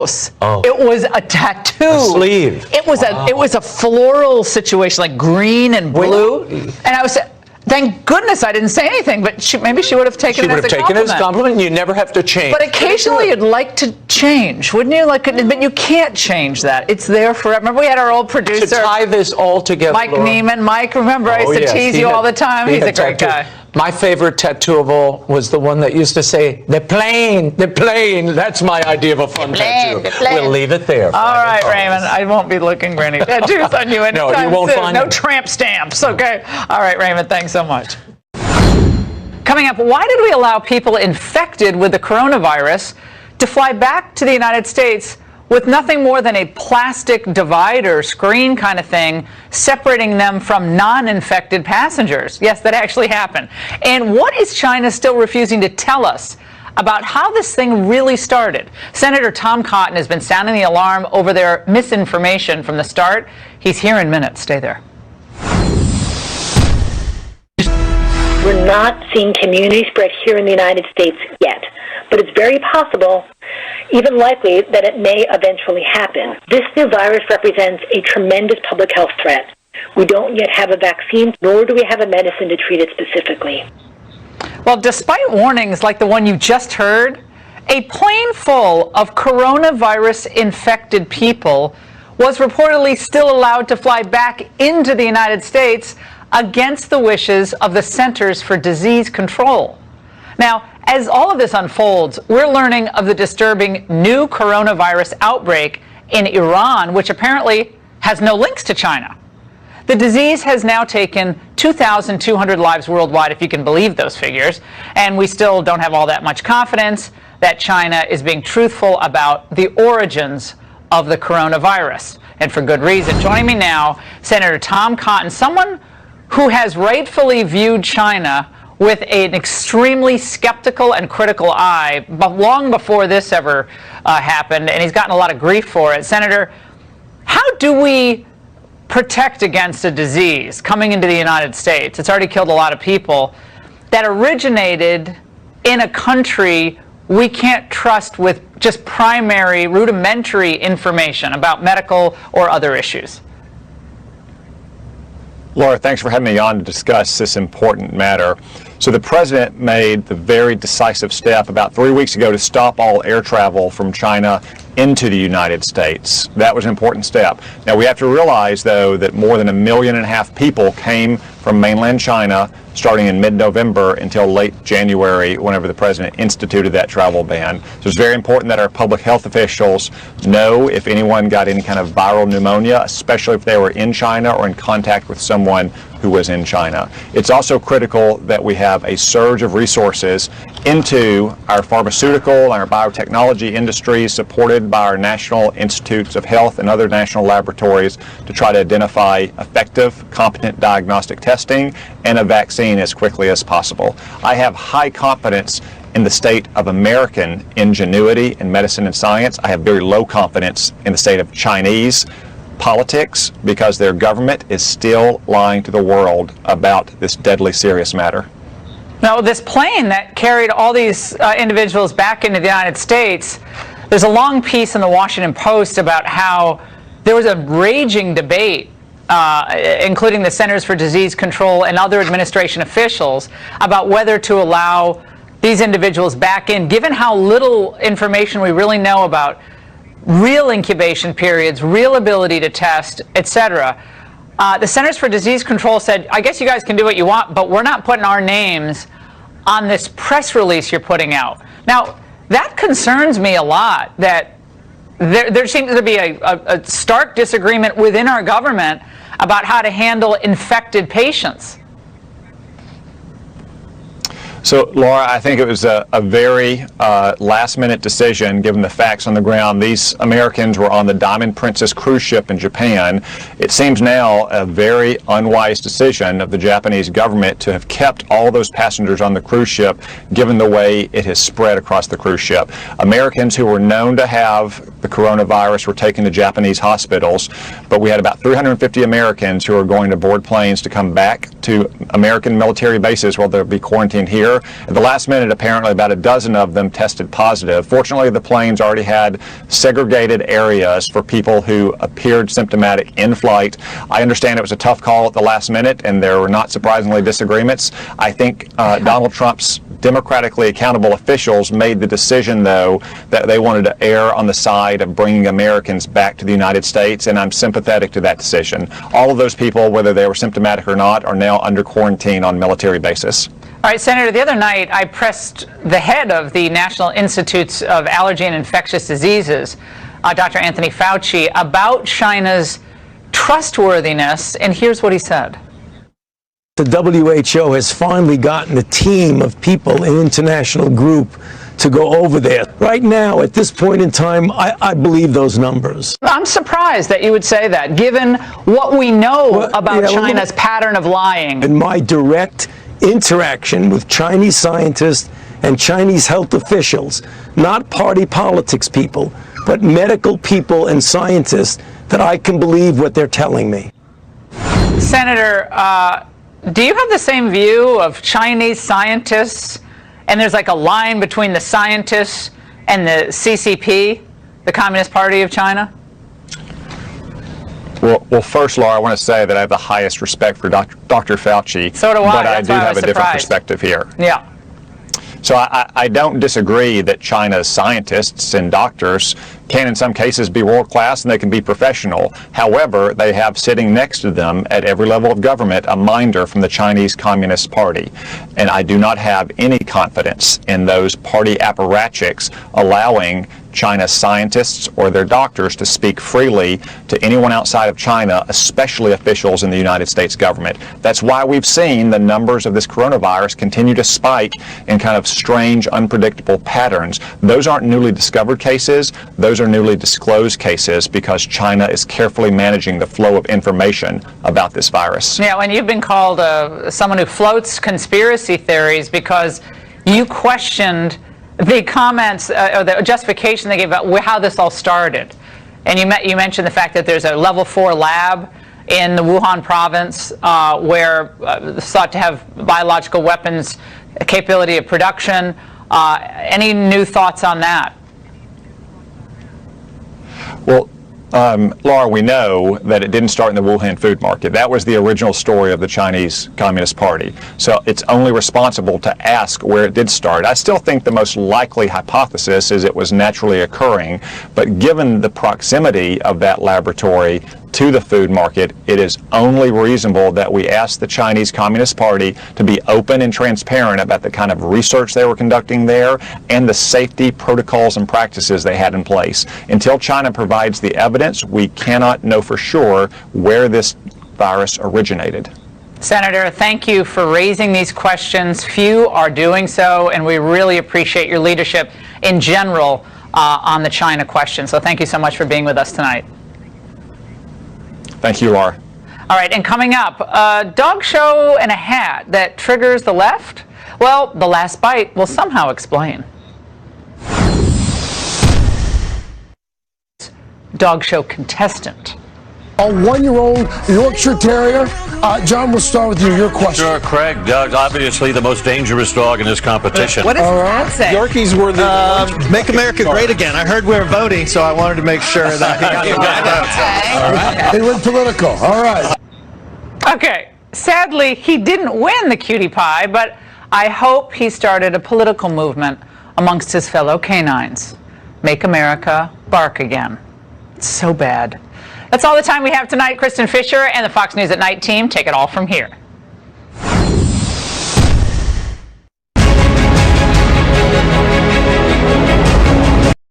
Oh. It was a tattoo. A sleeve. It was a floral situation, like green and blue. And I was, thank goodness I didn't say anything, but maybe she would have taken it as a compliment. She would have taken it as a compliment. You never have to change. But occasionally you'd like to change, wouldn't you? But you can't change that. It's there forever. Remember we had our old producer. To tie this all together, Mike Neiman. Mike, remember I used to tease you all the time? He's a great guy. My favorite tattoo of all was the one that used to say, "The plane, the plane." That's my idea of a fun tattoo. We'll leave it there. All right, Raymond. I won't be looking for any tattoos on you anytime No, you won't soon. find No them. tramp stamps, okay? All right, Raymond, thanks so much. Coming up, why did we allow people infected with the coronavirus to fly back to the United States with nothing more than a plastic divider screen kind of thing separating them from non-infected passengers? Yes, that actually happened. And what is China still refusing to tell us about how this thing really started? Senator Tom Cotton has been sounding the alarm over their misinformation from the start. He's here in minutes. Stay there. We're not seeing community spread here in the United States yet, but it's very possible, even likely, that it may eventually happen. This new virus represents a tremendous public health threat. We don't yet have a vaccine, nor do we have a medicine to treat it specifically. Well, despite warnings like the one you just heard, a plane full of coronavirus-infected people was reportedly still allowed to fly back into the United States against the wishes of the Centers for Disease Control. Now, as all of this unfolds, we're learning of the disturbing new coronavirus outbreak in Iran, which apparently has no links to China. The disease has now taken 2,200 lives worldwide, if you can believe those figures, and we still don't have all that much confidence that China is being truthful about the origins of the coronavirus, and for good reason. Joining me now, Senator Tom Cotton, someone who has rightfully viewed China with an extremely skeptical and critical eye, but long before this ever happened, and he's gotten a lot of grief for it. Senator, how do we protect against a disease coming into the United States? It's already killed a lot of people, that originated in a country we can't trust with just primary, rudimentary information about medical or other issues. Laura, thanks for having me on to discuss this important matter. So the president made the very decisive step about 3 weeks ago to stop all air travel from China into the United States. That was an important step. Now we have to realize, though, that more than 1.5 million people came from mainland China starting in mid-November until late January, whenever the president instituted that travel ban. So it's very important that our public health officials know if anyone got any kind of viral pneumonia, especially if they were in China or in contact with someone who was in China. It's also critical that we have a surge of resources into our pharmaceutical and our biotechnology industries, supported by our national institutes of health and other national laboratories, to try to identify effective, competent diagnostic testing and a vaccine as quickly as possible. I have high confidence in the state of American ingenuity in medicine and science. I have very low confidence in the state of Chinese politics, because their government is still lying to the world about this deadly serious matter. Now, this plane that carried all these individuals back into the United States, there's a long piece in the Washington Post about how there was a raging debate, including the Centers for Disease Control and other administration officials, about whether to allow these individuals back in, given how little information we really know about real incubation periods, real ability to test, etc. The Centers for Disease Control said, I guess you guys can do what you want, but we're not putting our names on this press release you're putting out. Now, that concerns me a lot, that there seems to be a stark disagreement within our government about how to handle infected patients. So, Laura, I think it was a very last-minute decision, given the facts on the ground. These Americans were on the Diamond Princess cruise ship in Japan. It seems now a very unwise decision of the Japanese government to have kept all those passengers on the cruise ship, given the way it has spread across the cruise ship. Americans who were known to have the coronavirus were taken to Japanese hospitals, but we had about 350 Americans who are going to board planes to come back to American military bases while they'll be quarantined here. here. At the last minute, apparently about a dozen of them tested positive. Fortunately, the planes already had segregated areas for people who appeared symptomatic in flight. I understand it was a tough call at the last minute, and there were not surprisingly disagreements. I think Donald Trump's democratically accountable officials made the decision, though, that they wanted to err on the side of bringing Americans back to the United States, and I'm sympathetic to that decision. All of those people, whether they were symptomatic or not, are now under quarantine on military basis. All right, Senator, the other night I pressed the head of the National Institutes of Allergy and Infectious Diseases, Dr. Anthony Fauci, about China's trustworthiness, and here's what he said. The WHO has finally gotten a team of people, an international group, to go over there. Right now, at this point in time, I believe those numbers. I'm surprised that you would say that, given what we know about China's pattern of lying. In my direct interaction with Chinese scientists and Chinese health officials, not party politics people, but medical people and scientists, that I can believe what they're telling me. Senator, do you have the same view of Chinese scientists? And there's like a line between the scientists and the CCP, the Communist Party of China? Well, first, Laura, I want to say that I have the highest respect for Dr. Fauci. So do I. But That's I do why I have was a different surprised. perspective here. Yeah. So I don't disagree that China's scientists and doctors can in some cases be world class and they can be professional. However, they have sitting next to them at every level of government a minder from the Chinese Communist Party. And I do not have any confidence in those party apparatchiks allowing China's scientists or their doctors to speak freely to anyone outside of China, especially officials in the United States government. That's why we've seen the numbers of this coronavirus continue to spike in kind of strange, unpredictable patterns. Those aren't newly discovered cases. Those are newly disclosed cases because China is carefully managing the flow of information about this virus. Yeah, when you've been called someone who floats conspiracy theories because you questioned the comments or the justification they gave about how this all started. And you mentioned the fact that there's a level 4 lab in the Wuhan province where thought to have biological weapons capability of production. Any new thoughts on that? Well, Laura, we know that it didn't start in the Wuhan food market. That was the original story of the Chinese Communist Party. So it's only responsible to ask where it did start. I still think the most likely hypothesis is it was naturally occurring, but given the proximity of that laboratory to the food market, it is only reasonable that we ask the Chinese Communist Party to be open and transparent about the kind of research they were conducting there and the safety protocols and practices they had in place. Until China provides the evidence, we cannot know for sure where this virus originated. Senator, thank you for raising these questions. Few are doing so, and we really appreciate your leadership in general on the China question. So thank you so much for being with us tonight. Thank you, Laura. All right, and coming up, a dog show and a hat that triggers the left? Well, The Last Bite will somehow explain. Dog show contestant. A 1-year-old Yorkshire Terrier. John, we'll start with you. Your question. Sure, Craig. Doug's obviously the most dangerous dog in this competition. What does that say? Yorkies were the Make America Great Again. I heard we were voting, so I wanted to make sure that he got They went political. All right. Okay, sadly, he didn't win the cutie pie, but I hope he started a political movement amongst his fellow canines. Make America bark again. It's so bad. That's all the time we have tonight. Kristen Fisher and the Fox News at Night team take it all from here.